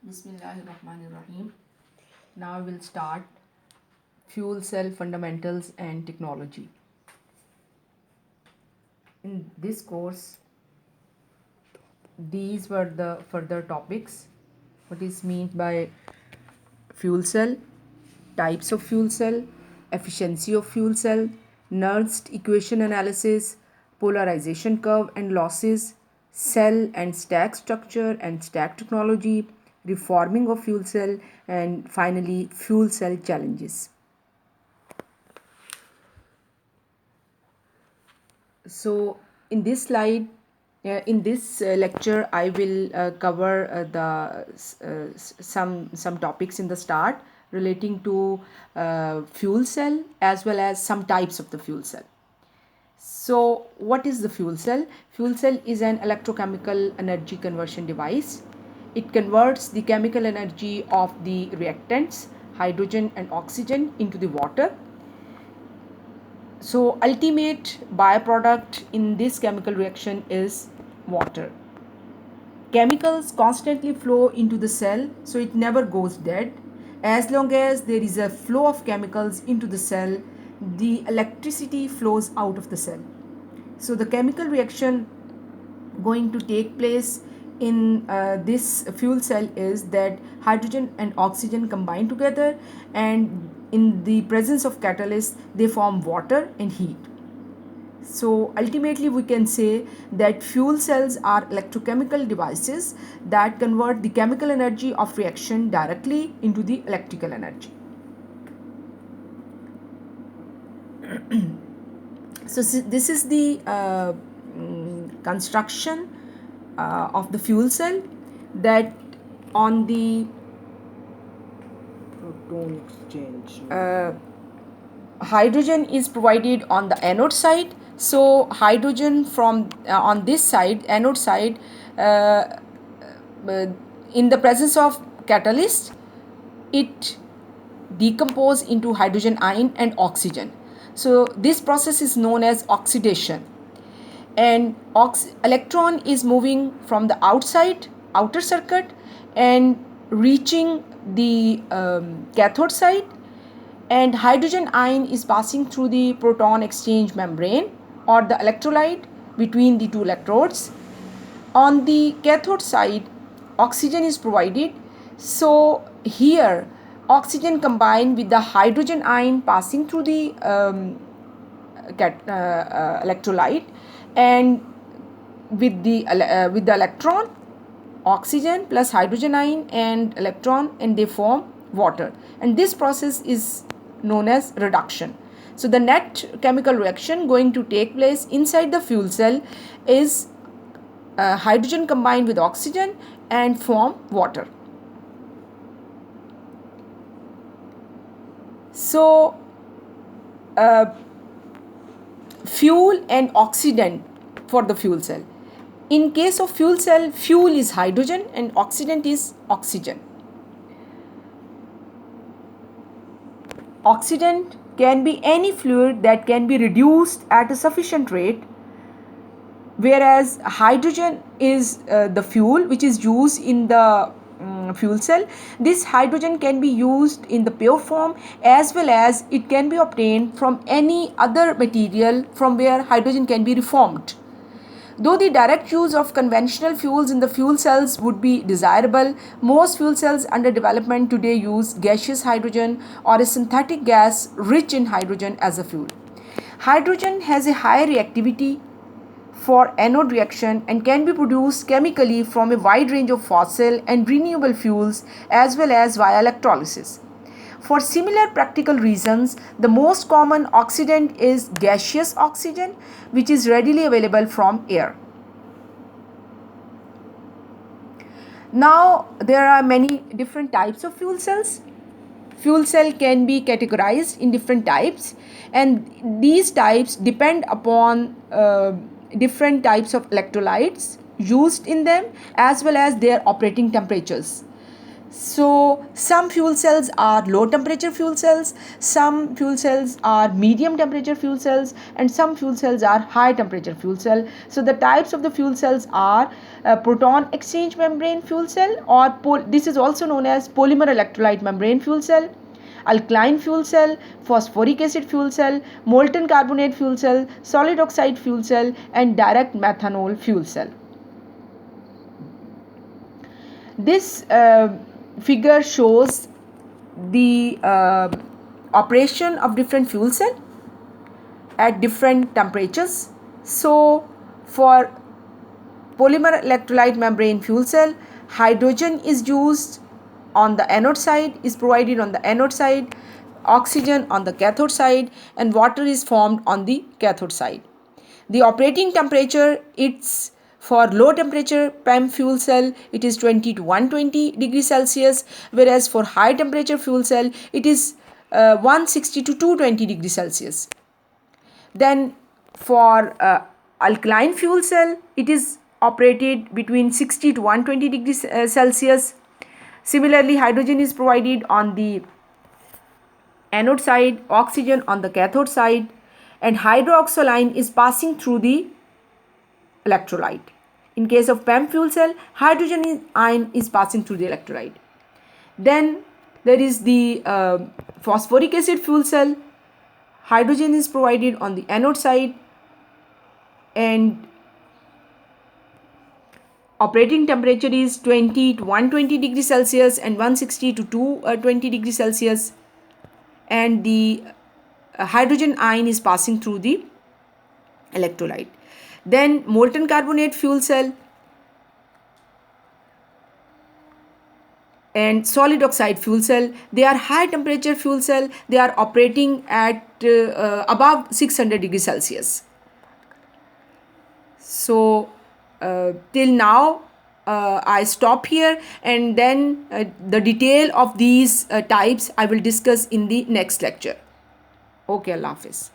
Bismillahirrahmanirrahim. Now we'll start fuel cell fundamentals and technology. In this course, these were the further topics. What is meant by fuel cell, types of fuel cell, efficiency of fuel cell, Nernst equation analysis, polarization curve and losses, cell and stack structure and stack technology, reforming of fuel cell, and finally fuel cell challenges. So in this slide, in this lecture, I will cover some topics in the start relating to fuel cell as well as some types of the fuel cell. So what is the fuel cell? Fuel cell is an electrochemical energy conversion device. It converts the chemical energy of the reactants, hydrogen and oxygen, into the water. So ultimate byproduct in this chemical reaction is water. Chemicals constantly flow into the cell, so it never goes dead. As long as there is a flow of chemicals into the cell, the electricity flows out of the cell. So the chemical reaction going to take place in this fuel cell is that hydrogen and oxygen combine together, and in the presence of catalyst they form water and heat. So ultimately we can say that fuel cells are electrochemical devices that convert the chemical energy of reaction directly into the electrical energy. So this is the construction of the fuel cell, that on the proton exchange. Hydrogen is provided on the anode side. So hydrogen from on this side, anode side, in the presence of catalyst, it decompose into hydrogen ion and oxygen. So this process is known as oxidation, and electron is moving from the outer circuit and reaching the cathode side, and hydrogen ion is passing through the proton exchange membrane or the electrolyte between the two electrodes. On the cathode side, oxygen is provided. So here oxygen combined with the hydrogen ion passing through the electrolyte, and with the electron, oxygen plus hydrogen ion and electron, and they form water, and this process is known as reduction. So the net chemical reaction going to take place inside the fuel cell is hydrogen combined with oxygen and form water. So fuel and oxidant for the fuel cell. In case of fuel cell, fuel is hydrogen and oxidant is oxygen. Oxidant can be any fluid that can be reduced at a sufficient rate, whereas hydrogen is the fuel which is used in the fuel cell. This hydrogen can be used in the pure form, as well as it can be obtained from any other material from where hydrogen can be reformed. Though the direct use of conventional fuels in the fuel cells would be desirable, most fuel cells under development today use gaseous hydrogen or a synthetic gas rich in hydrogen as a fuel. Hydrogen has a high reactivity for anode reaction and can be produced chemically from a wide range of fossil and renewable fuels, as well as via electrolysis. For similar practical reasons, the most common oxidant is gaseous oxygen, which is readily available from air. Now, there are many different types of fuel cells. Fuel cell can be categorized in different types, and these types depend upon different types of electrolytes used in them, as well as their operating temperatures. So some fuel cells are low temperature fuel cells, some fuel cells are medium temperature fuel cells, and some fuel cells are high temperature fuel cell. So the types of the fuel cells are proton exchange membrane fuel cell, or this is also known as polymer electrolyte membrane fuel cell, alkaline fuel cell, phosphoric acid fuel cell, molten carbonate fuel cell, solid oxide fuel cell, and direct methanol fuel cell. This figure shows the operation of different fuel cell at different temperatures. So for polymer electrolyte membrane fuel cell, hydrogen is used on the anode side, is provided on the anode side, oxygen on the cathode side, and water is formed on the cathode side. The operating temperature, it's for low temperature PEM fuel cell, it is 20 to 120 degrees Celsius, whereas for high temperature fuel cell, it is 160 to 220 degrees Celsius. Then for alkaline fuel cell, it is operated between 60 to 120 degrees Celsius. Similarly, hydrogen is provided on the anode side, oxygen on the cathode side, and hydroxyline is passing through the electrolyte. In case of PEM fuel cell, hydrogen ion is passing through the electrolyte. Then there is the phosphoric acid fuel cell. Hydrogen is provided on the anode side, and operating temperature is 20 to 120 degrees Celsius and 160 to 220 degrees Celsius, and the hydrogen ion is passing through the electrolyte. Then molten carbonate fuel cell and solid oxide fuel cell, they are high temperature fuel cell, they are operating at above 600 degrees Celsius. So till now I stop here, and then the detail of these types I will discuss in the next lecture. Okay, Allah Hafiz.